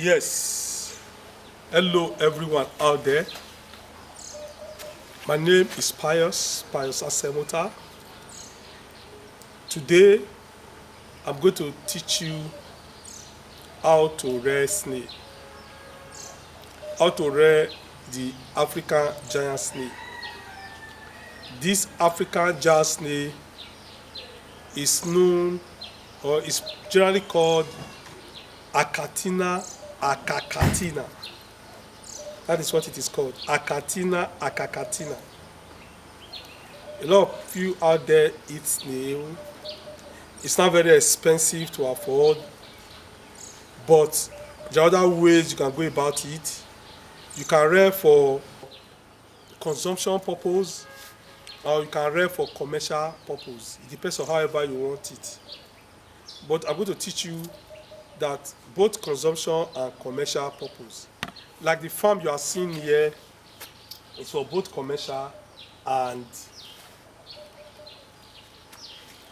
Yes, hello everyone out there. My name is Pius Asemota. Today, I'm going to teach you how to rear snail, how to rear the African giant snail. This African giant snail is known or is generally called Achatina acacatina. That is what it is called, Achatina acacatina. A lot of you out there eat snail. It's not very expensive to afford, but there are other ways you can go about it. You can rear for consumption purpose, or you can rear for commercial purpose. It depends on however you want it. But I'm going to teach you that both consumption and commercial purpose. Like the farm you are seeing here, it's for both commercial and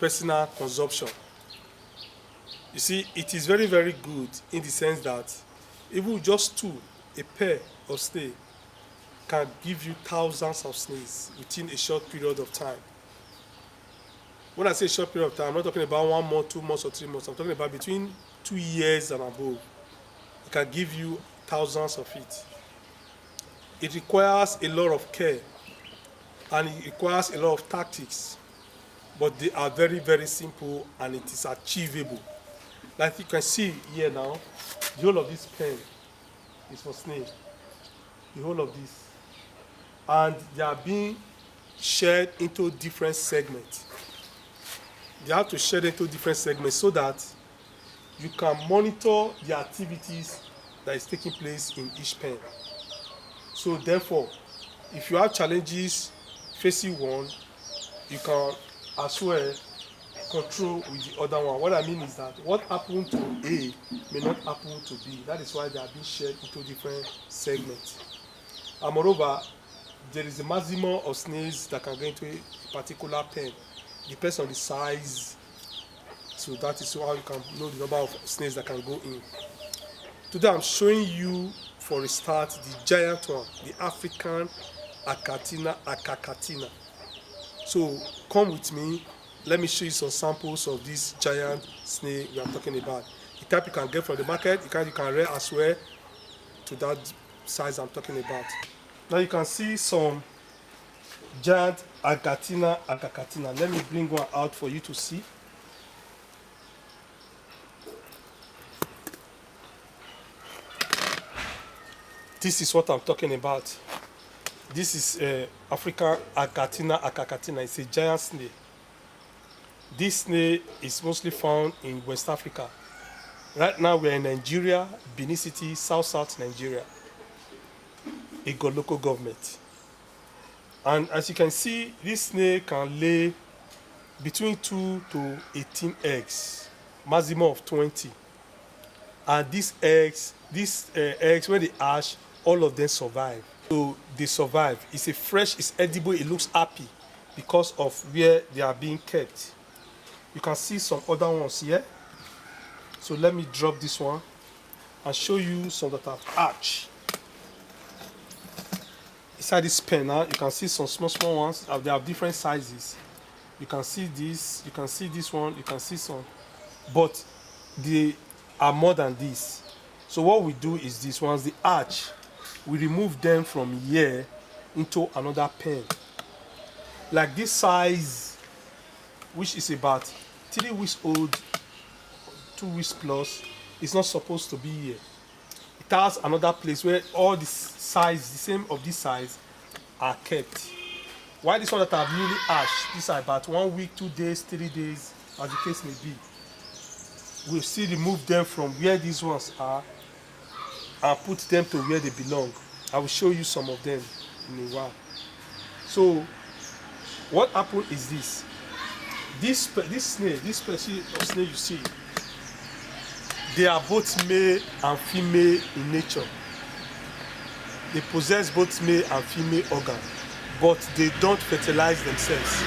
personal consumption. You see, it is very, very good in the sense that even just a pair of snail can give you thousands of snails within a short period of time. When I say short period of time, I'm not talking about 1 month, 2 months, or 3 months. I'm talking about between 2 years and above. It can give you thousands of it. It requires a lot of care and it requires a lot of tactics, but they are very, very simple and it is achievable. Like you can see here now, the whole of this pen is for snail. The whole of this. And they are being shared into different segments. They have to share into different segments so that you can monitor the activities that is taking place in each pen. So therefore, if you have challenges facing one, you can as well control with the other one. What I mean is that what happened to A may not happen to B. That is why they are being shared into different segments. And moreover, there is a maximum of snails that can go into a particular pen. It depends on the size. So that is how you can know the number of snails that can go in. Today I'm showing you, for a start, the giant one, the African Achatina acacatina. So come with me. Let me show you some samples of this giant snail we are talking about. The type you can get from the market, you can rear as well to that size I'm talking about. Now you can see some giant Achatina acacatina. Let me bring one out for you to see. This is what I'm talking about. This is African Achatina acacatina. It's a giant snail. This snail is mostly found in West Africa. Right now we are in Nigeria, Benin City, South Nigeria. Ego local government. And as you can see, this snail can lay between 2 to 18 eggs, maximum of 20. And these eggs, when they hatch, all of them survive. So they survive. It's a fresh, it's edible, it looks happy because of where they are being kept. You can see some other ones here. So let me drop this one and show you some that have hatched. Inside this pen now, you can see some small ones. They have different sizes. You can see this, you can see this one, you can see some. But they are more than this. So what we do is this: once they hatch, we remove them from here into another pen. Like this size, which is about 3 weeks old, 2 weeks plus, is not supposed to be here. It has another place where all the size, the same of this size, are kept. Why this one that have newly hatched, these are about 1 week, 2 days, 3 days, as the case may be. We'll still remove them from where these ones are and put them to where they belong. I will show you some of them in a while. So what happened is this: this snail, this species of snail you see, they are both male and female in nature. They possess both male and female organs, but they don't fertilize themselves.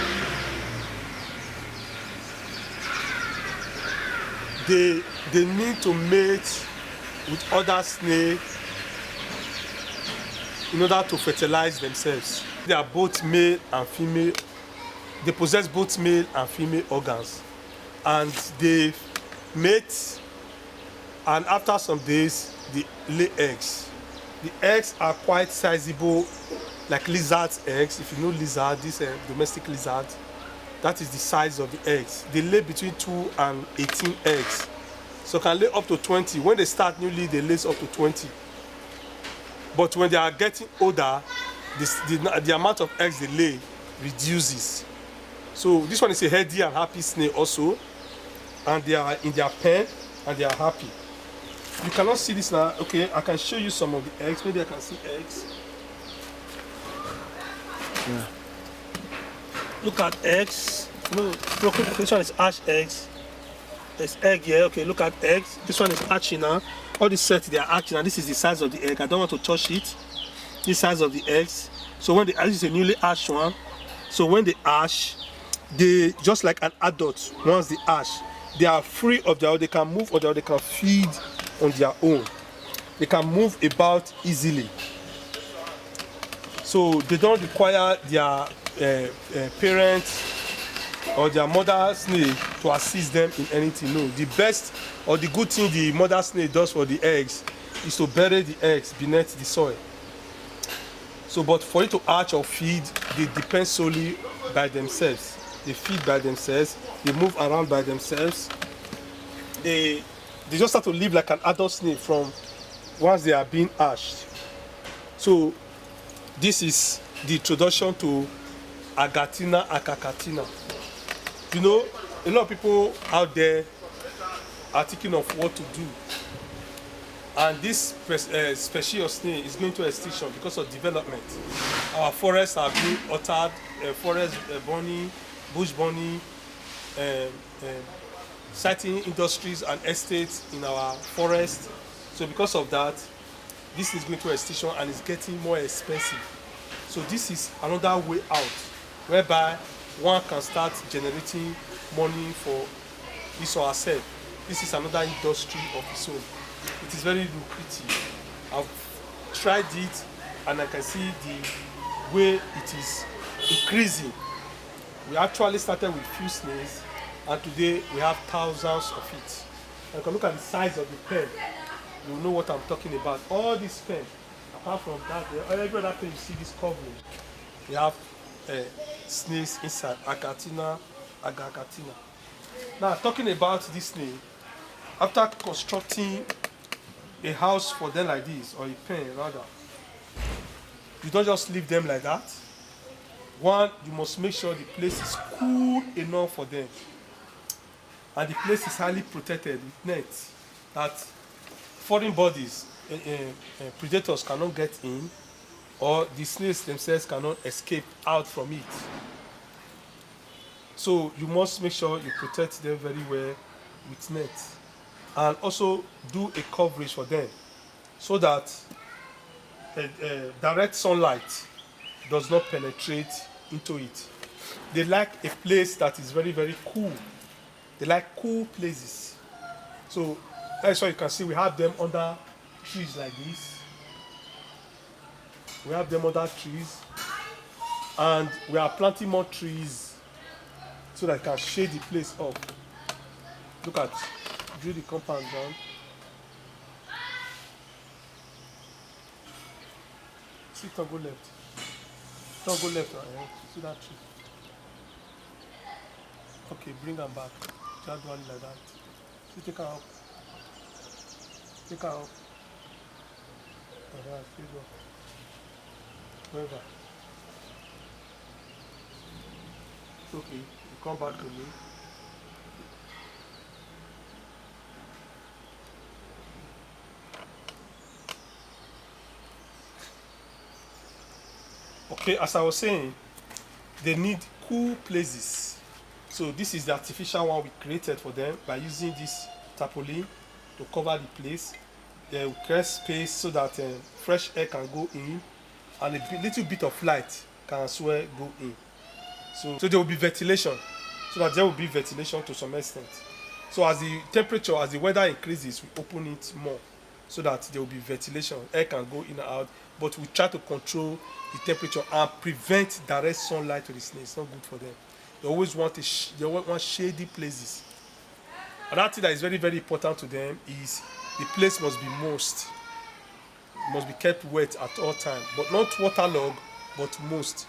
They need to mate with other snail in order to fertilize themselves. They are both male and female. They possess both male and female organs, and they mate, and after some days they lay eggs. The eggs are quite sizable, like lizard's eggs. If you know lizard, this domestic lizard, that is the size of the eggs. They lay between 2 and 18 eggs, so can lay up to 20. When they start newly, they lay up to 20. But when they are getting older, the amount of eggs they lay reduces. So this one is a healthy and happy snail also, and they are in their pen and they are happy. You cannot see this now. Okay, I can show you some of the eggs. Maybe I can see eggs. Yeah. Look at eggs. No, this one is ash eggs. There's egg here. Okay, look at eggs. This one is hatching now. All these sets, they are hatching, and this is the size of the egg. I don't want to touch it. This size of the eggs. So when this is a newly hatched one. So when they hatch, they just like an adult. Once they hatch, they are free of their own. They can move, or they can feed on their own. They can move about easily. So they don't require their parents or their mother snail to assist them in anything. No, the best or the good thing the mother snail does for the eggs is to bury the eggs beneath the soil. So, but for it to hatch or feed, they depend solely by themselves. They feed by themselves. They move around by themselves. They just start to live like an adult snail from once they are being hatched. So, this is the introduction to Agathina acacatina. You know, a lot of people out there are thinking of what to do, and this species of snail is going to extinction because of development. Our forests are being altered, forest burning, bush burning, siting industries and estates in our forest. So because of that, this is going to extinction and it's getting more expensive. So this is another way out, whereby one can start generating money for his or herself. This is another industry of its own. It is very lucrative. I've tried it and I can see the way it is increasing. We actually started with few snails and today we have thousands of it. And you can look at the size of the pen. You will know what I'm talking about. All this pen, apart from that, every other pen you see this covering, we have snails inside, Agathina. Now, talking about this snail, after constructing a house for them like this, or a pen rather, you don't just leave them like that. One, you must make sure the place is cool enough for them, and the place is highly protected with nets that foreign bodies, predators cannot get in, or the snails themselves cannot escape out from it. So you must make sure you protect them very well with nets, and also do a coverage for them so that direct sunlight does not penetrate into it. They like a place that is very, very cool. They like cool places. So that's why you can see we have them under trees like this. We have them under trees, and we are planting more trees so that it can shade the place up. Look at, drill the compound down. See, don't go left. Don't go left. See that tree. Okay, bring them back. Gradually like that. See, take her up. Take her up. Alright, please go. Wherever. Okay, you come back to me. Okay, as I was saying, they need cool places. So this is the artificial one we created for them by using this tarpaulin to cover the place. They will create space so that fresh air can go in, and a little bit of light can as well go in. So there will be ventilation, so that there will be ventilation to some extent. So as the temperature, as the weather increases, we open it more, so that there will be ventilation, air can go in and out. But we try to control the temperature and prevent direct sunlight to the snail. It's not good for them. They always want they always want shady places. Another thing that is very, very important to them is the place must be moist. It must be kept wet at all times, but not waterlogged, but moist.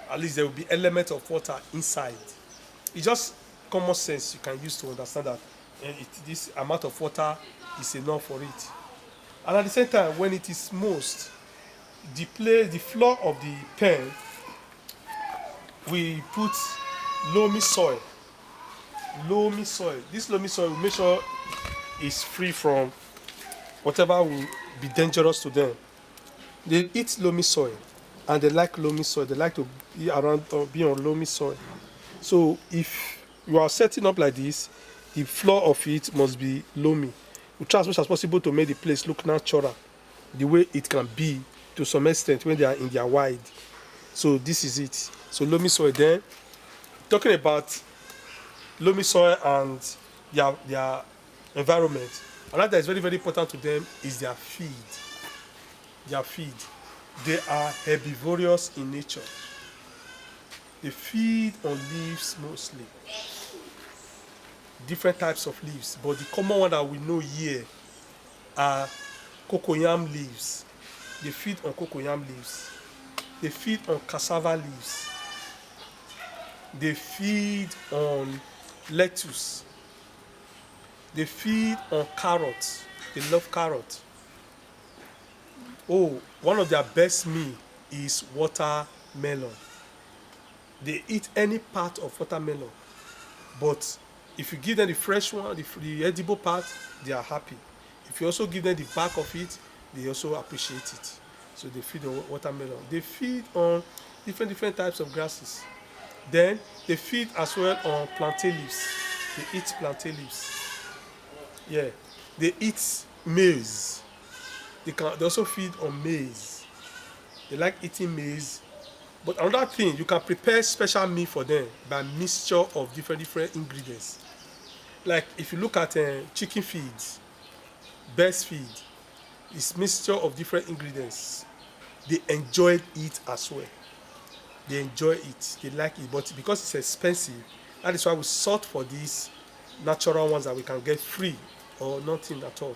At least there will be elements of water inside. It's just common sense you can use to understand that this amount of water is enough for it. And at the same time, when it is moist, the floor of the pen, we put loamy soil. Loamy soil. This loamy soil will make sure it's free from whatever will be dangerous to them. They eat loamy soil, and they like loamy soil. They like to be around or be on loamy soil. So if you are setting up like this, the floor of it must be loamy. We try as much as possible to make the place look natural, the way it can be to some extent when they are in their wild. So this is it. So loamy soil. Then talking about loamy soil and their environment, another that is very, very important to them is their feed. Their feed. They are herbivorous in nature. They feed on leaves mostly. Different types of leaves, but the common one that we know here are cocoyam leaves. They feed on cocoyam leaves. They feed on cassava leaves. They feed on lettuce. They feed on carrots. They love carrots. Oh, one of their best meal is watermelon. They eat any part of watermelon, but if you give them the fresh one, the edible part, they are happy. If you also give them the back of it, they also appreciate it. So they feed on watermelon. They feed on different types of grasses. Then they feed as well on plantain leaves. They eat plantain leaves. Yeah. They eat maize. They also feed on maize. They like eating maize. But another thing, you can prepare special meal for them by mixture of different ingredients. Like if you look at chicken feeds, birds feed, it's mixture of different ingredients. They enjoy it as well. They enjoy it. They like it. But because it's expensive, that is why we sought for these natural ones that we can get free or nothing at all.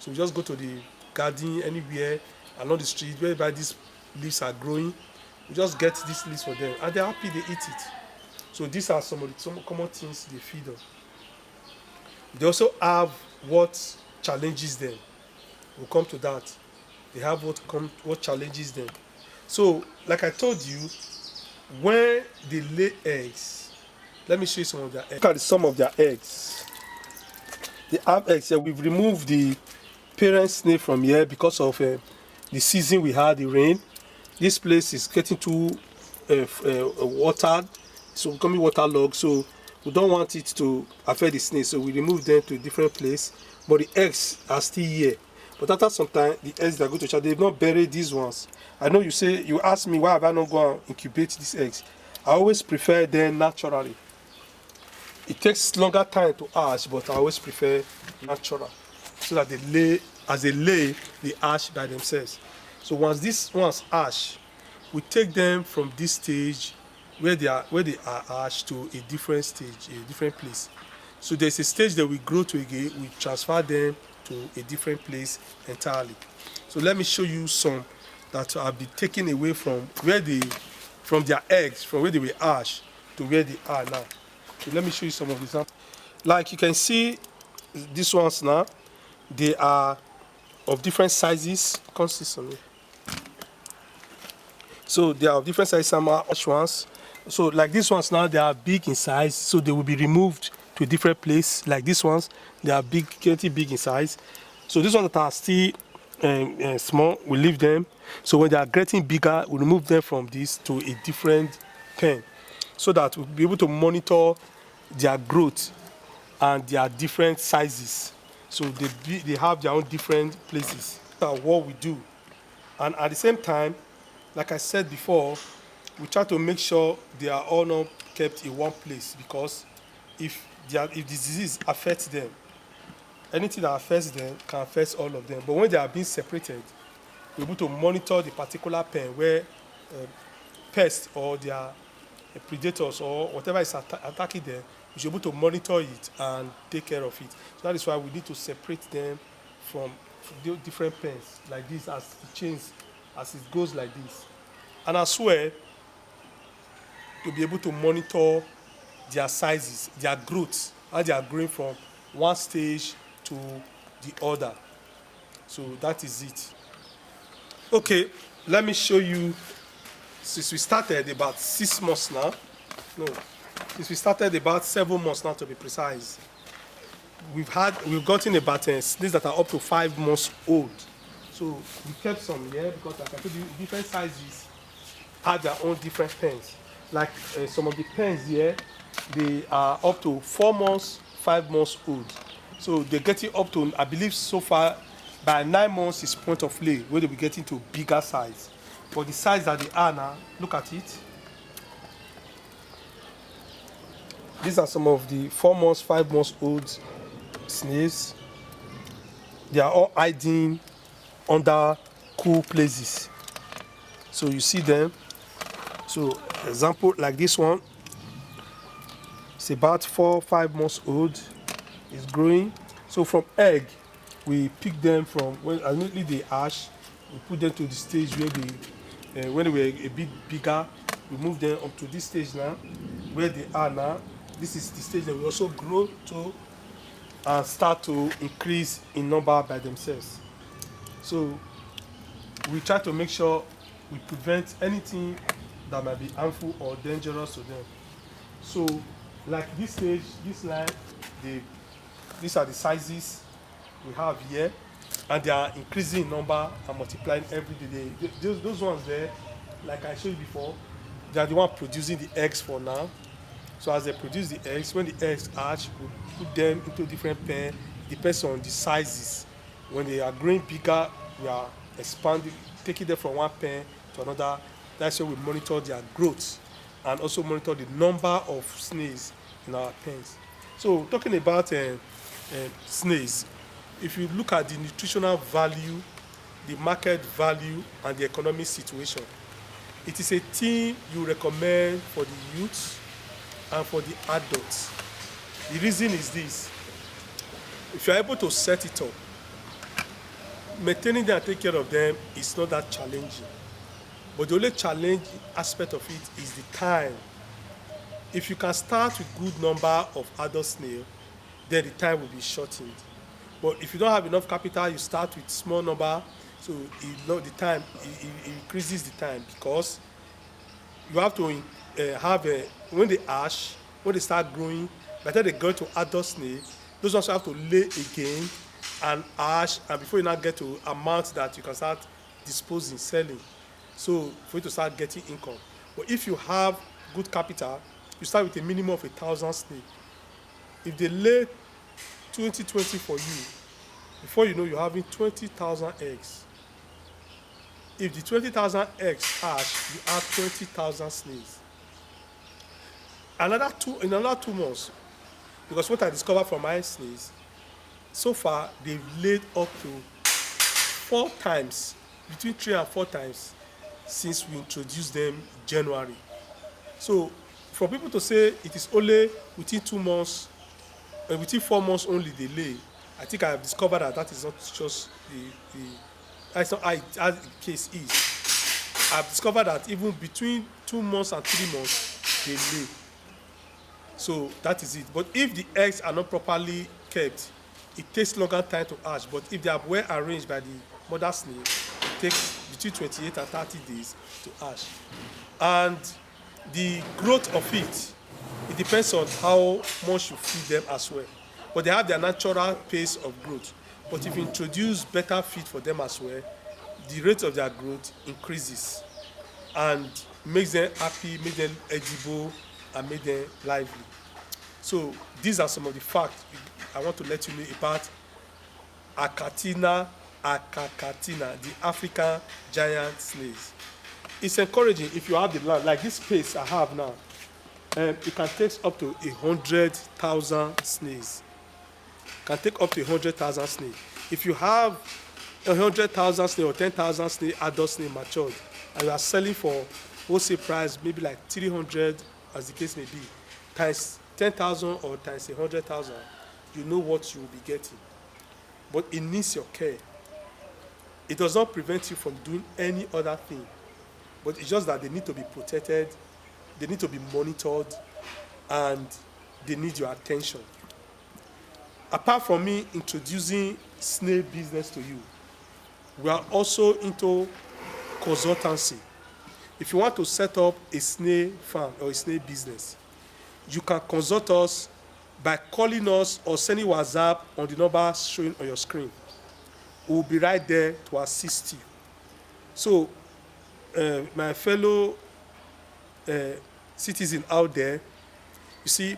So we just go to the garden anywhere along the street whereby these leaves are growing. We just get these leaves for them, and they're happy. They eat it. So these are some common things they feed on. They also have what challenges them. We'll come to that. They have what challenges them. So, like I told you, when they lay eggs, let me show you some of their eggs. Look at some of their eggs. They have eggs here. We've removed the parent snail from here because of the season we had, the rain. This place is getting too watered, so becoming waterlogged. So we don't want it to affect the snail. So we remove them to a different place. But the eggs are still here. But after some time, the eggs that go to child, they've not buried these ones. I know you ask me why have I not gone and incubate these eggs. I always prefer them naturally. It takes longer time to hatch, but I always prefer natural, so that they lay, they hatch by themselves. So once these ones hatch, we take them from this stage where they are hatched to a different stage, a different place. So there's a stage that we grow to again, we transfer them to a different place entirely. So let me show you some that have been taken away from their eggs, from where they were hatched to where they are now. So let me show you some of these now. Like you can see, these ones now, they are of different sizes. Consistently. So they are of different sizes, some are harsh ones. So like these ones now, they are big in size, so they will be removed to a different place. Like these ones, they are getting big in size. So these ones that are still small, we leave them. So when they are getting bigger, we remove them from this to a different pen, so that we'll be able to monitor their growth and their different sizes. So they have their own different places. That's what we do. And at the same time, like I said before, we try to make sure they are all not kept in one place, because if the disease affects them, anything that affects them can affect all of them. But when they are being separated, we're able to monitor the particular pen where pests or their predators or whatever is attacking them, we should be able to monitor it and take care of it. So that is why we need to separate them from different pens like this, as it changes, as it goes like this. And as well, to be able to monitor their sizes, their growth, how they are growing from one stage to the other. So that is it. Okay, let me show you. Since we started about 6 months now, no, since we started about 7 months now to be precise, we've gotten about snails that are up to 5 months old. So we kept some here because, like I told you, different sizes have their own different pens. Like some of the pens here, they are up to 4 months, 5 months old. So they're getting up to, I believe so far, by 9 months is point of lay, where they'll be getting to bigger size. But the size that they are now, look at it. These are some of the 4 months, 5 months old snails. They are all hiding under cool places. So you see them. So example like this one, it's about 4, 5 months old. It's growing. So from egg, we pick them from when immediately they hatch. We put them to the stage where they, when they were a bit bigger, we move them up to this stage now, where they are now. This is the stage that we also grow to and start to increase in number by themselves. So we try to make sure we prevent anything that might be harmful or dangerous to them. So like this stage, this line, these are the sizes we have here, and they are increasing in number and multiplying every day. Those ones there, like I showed you before, they are the one producing the eggs for now. So as they produce the eggs, when the eggs hatch, we put them into different pen. Depends on the sizes. When they are growing bigger, we are expanding, taking them from one pen to another. That's why we monitor their growth and also monitor the number of snails in our pens. So talking about snails, if you look at the nutritional value, the market value, and the economic situation, it is a thing you recommend for the youth and for the adults. The reason is this: if you are able to set it up, maintaining them and taking care of them is not that challenging. But the only challenging aspect of it is the time. If you can start with good number of adult snail, then the time will be shortened. But if you don't have enough capital, you start with small number, so the time it increases the time, because you have to have when they hatch, when they start growing, by the time they go to adult snail, those ones have to lay again and hatch, and before you now get to amount that you can start disposing, selling. So for you to start getting income. But if you have good capital, you start with a minimum of 1,000 snail. If they lay 20 for you, before you know, you're having 20,000 eggs. If the 20,000 eggs hatch, you have 20,000 snails. In another 2 months, because what I discovered from my snails, so far they've laid up to 4 times, between 3 and 4 times, since we introduced them in January. So for people to say it is only within 2 months, within 4 months only they lay, I think I have discovered that is not just that's not how the case is. I've discovered that even between 2 months and 3 months they lay. So that is it. But if the eggs are not properly kept, it takes longer time to hatch. But if they are well arranged by the mother snail, it takes between 28 and 30 days to hatch. And the growth of it depends on how much you feed them as well. But they have their natural pace of growth. But if you introduce better feed for them as well, the rate of their growth increases and makes them happy, make them edible, and make them lively. So these are some of the facts I want to let you know about Acatina, the African giant snails. It's encouraging if you have the land, like this space I have now. It can take up to 100,000 snails. can take up to 100,000 snail. If you have 100,000 snail or 10,000 snail, adult snail matured, and you are selling for wholesale price, maybe like 300, as the case may be, times 10,000 or times 100,000, you know what you will be getting. But it needs your care. It does not prevent you from doing any other thing, but it's just that they need to be protected, they need to be monitored, and they need your attention. Apart from me introducing snail business to you, we are also into consultancy. If you want to set up a snail farm or a snail business, you can consult us by calling us or sending WhatsApp on the number showing on your screen. We'll be right there to assist you. So, my fellow citizen out there, you see,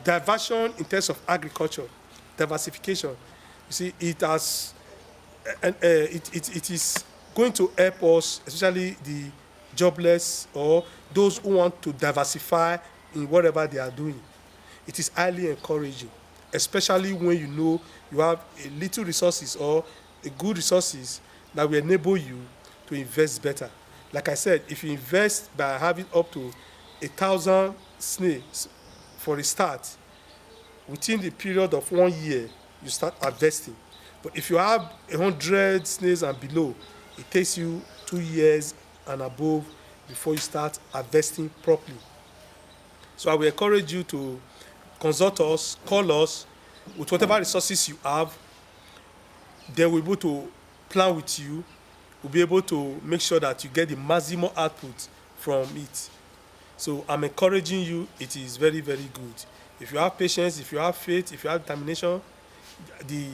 diversion in terms of agriculture, diversification, you see, it has, it is going to help us, especially the jobless or those who want to diversify in whatever they are doing. It is highly encouraging, especially when you know you have a little resources or a good resources that will enable you to invest better. Like I said, if you invest by having up to 1,000 snails for a start, within the period of 1 year, you start investing. But if you have 100 snails and below, it takes you 2 years and above before you start investing properly. So I will encourage you to consult us, call us with whatever resources you have. They will be able to plan with you. We'll be able to make sure that you get the maximum output from it. So I'm encouraging you. It is very, very good. If you have patience, if you have faith, if you have determination, the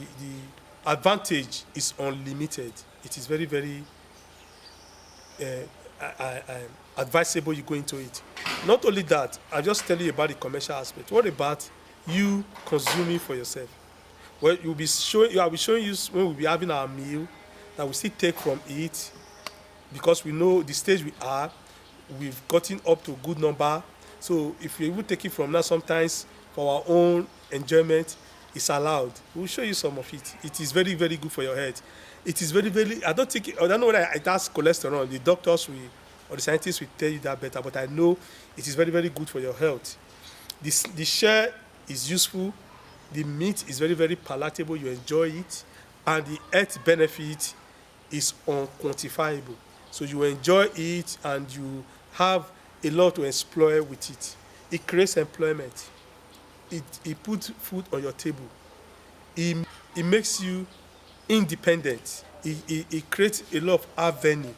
advantage is unlimited. It is very, very advisable you go into it. Not only that, I'll just tell you about the commercial aspect. What about you consuming for yourself? Well, I'll be showing you when we'll be having our meal that we still take from it, because we know the stage we are, we've gotten up to a good number. So if we will take it from now, sometimes for our own enjoyment, it's allowed. We'll show you some of it. It is very, very good for your health. It is very, very, I don't know whether it has cholesterol. The doctors will, or the scientists will tell you that better, but I know it is very, very good for your health. The share is useful. The meat is very, very palatable. You enjoy it. And the health benefit is unquantifiable. So you enjoy it and you have a lot to explore with it. It creates employment. It puts food on your table. It makes you independent. It creates a lot of avenue.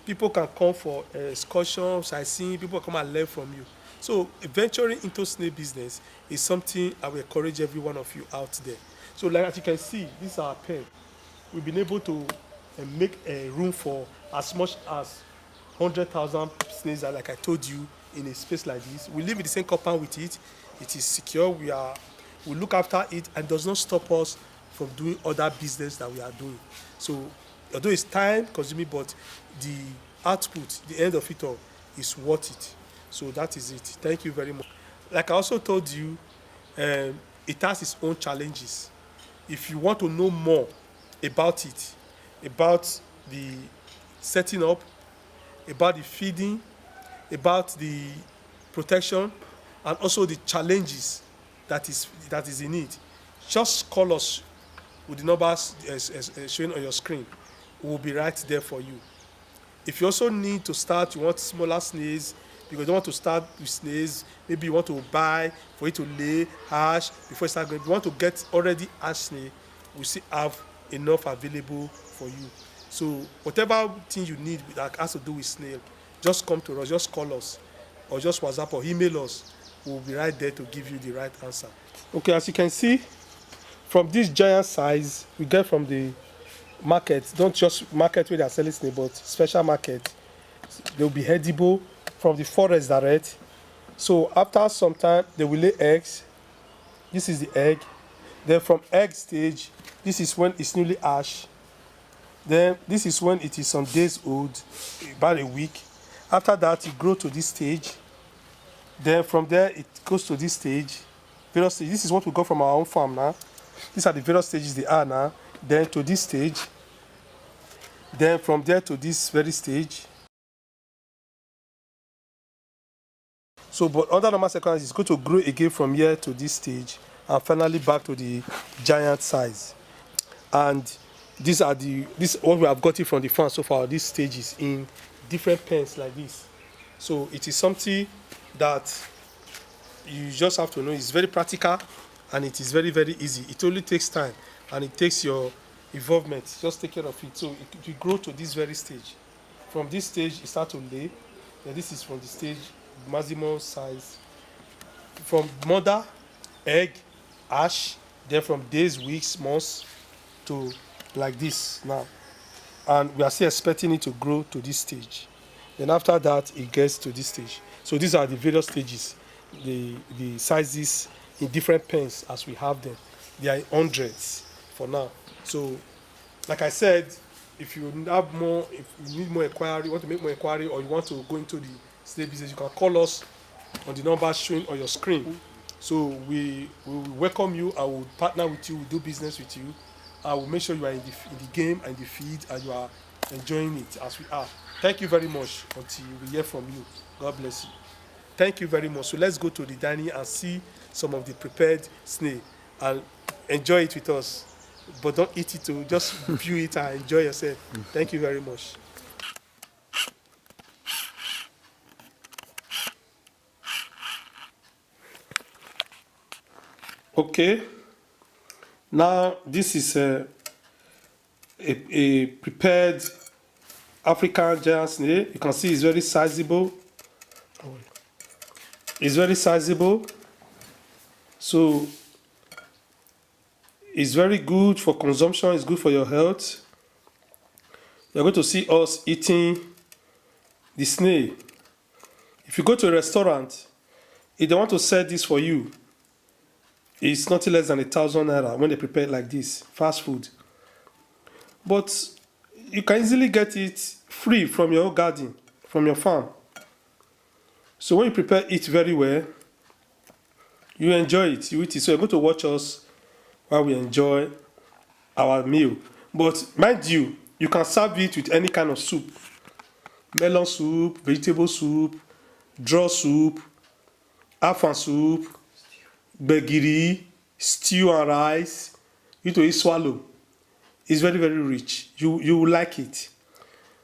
People can come for excursions, sightseeing. People come and learn from you. So venturing into snail business is something I will encourage every one of you out there. So like as you can see, this is our pen. We've been able to make a room for as much as 100,000 snails, like I told you, in a space like this. We live in the same compound with it. It is secure. We look after it, and does not stop us from doing other business that we are doing. So although it's time consuming, but the output, the end of it all, is worth it. So that is it. Thank you very much. Like I also told you, it has its own challenges. If you want to know more about it, about the setting up, about the feeding, about the protection, and also the challenges that is in it, just call us with the numbers showing on your screen. We will be right there for you. If you also need to start, you want smaller snails, because you don't want to start with snails, maybe you want to buy for it to lay, hatch, before you start going. If you want to get already hatched snail, we still have enough available for you. So whatever thing you need that has to do with snail, just come to us, just call us, or just WhatsApp or email us. We'll be right there to give you the right answer. Okay, as you can see, from this giant size we get from the market, don't just market where they are selling snail, but special market, they'll be edible from the forest direct. So after some time they will lay eggs. This is the egg. Then from egg stage, this is when it's newly hatched. Then this is when it is some days old, about a week. After that, it grows to this stage. Then from there, it goes to this stage. Various stages. This is what we got from our own farm now. these are the various stages they are now. Then to this stage. Then from there to this very stage. So, but under normal circumstances, it's going to grow again from here to this stage, and finally back to the giant size. And these are this what we have gotten from the farm so far. These stages in different pens like this. So it is something that you just have to know. It's very practical, and it is very, very easy. It only takes time, and it takes your involvement. Just take care of it. So it will grow to this very stage. From this stage, it starts to lay. Then this is from the stage maximum size. From mother, egg, ash. Then from days, weeks, months to like this now. And we are still expecting it to grow to this stage. Then after that, it gets to this stage. So these are the various stages, the sizes in different pens as we have them. They are in hundreds for now. So, like I said, if you have more, if you need more inquiry, want to make more inquiry, or you want to go into the snail business, you can call us on the number showing on your screen. So we will welcome you. I will partner with you. We'll do business with you. I will make sure you are in the game and the feed, and you are enjoying it as we are. Thank you very much until we hear from you. God bless you. Thank you very much. So let's go to the dining and see some of the prepared snail and enjoy it with us. But don't eat it too. Just view it and enjoy yourself. Thank you very much. Okay. Now this is a prepared African giant snail. You can see it's very sizable. It's very sizable. So it's very good for consumption. It's good for your health. You're going to see us eating the snail. If you go to a restaurant, if they want to sell this for you, it's nothing less than 1,000 naira when they prepare it like this, fast food. But you can easily get it free from your garden, from your farm. So when you prepare it very well, you enjoy it, you eat it. So you're going to watch us while we enjoy our meal. But mind you, you can serve it with any kind of soup. Melon soup, vegetable soup, draw soup, afan soup, gbegiri, stew and rice. You to eat swallow. It's very, very rich. You will like it.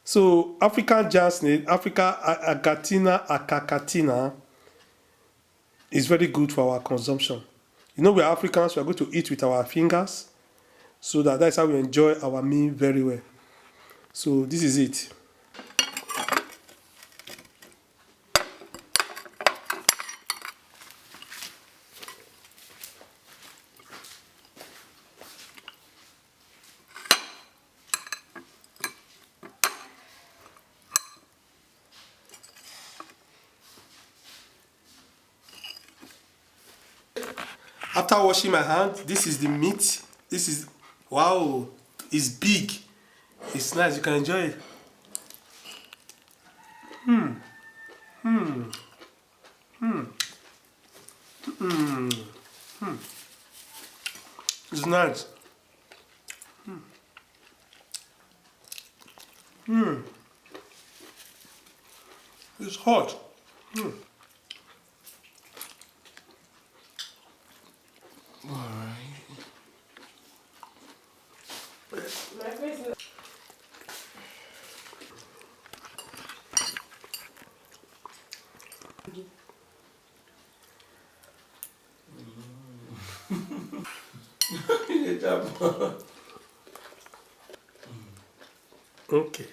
So African giant snail, Africa Agatina akakatina, is very good for our consumption. You know, we are Africans. We are going to eat with our fingers, so that's how we enjoy our meal very well. So this is it. After washing my hand, this is the meat. This is, wow, it's big. It's nice. You can enjoy it. It's nice. It's hot. Okay.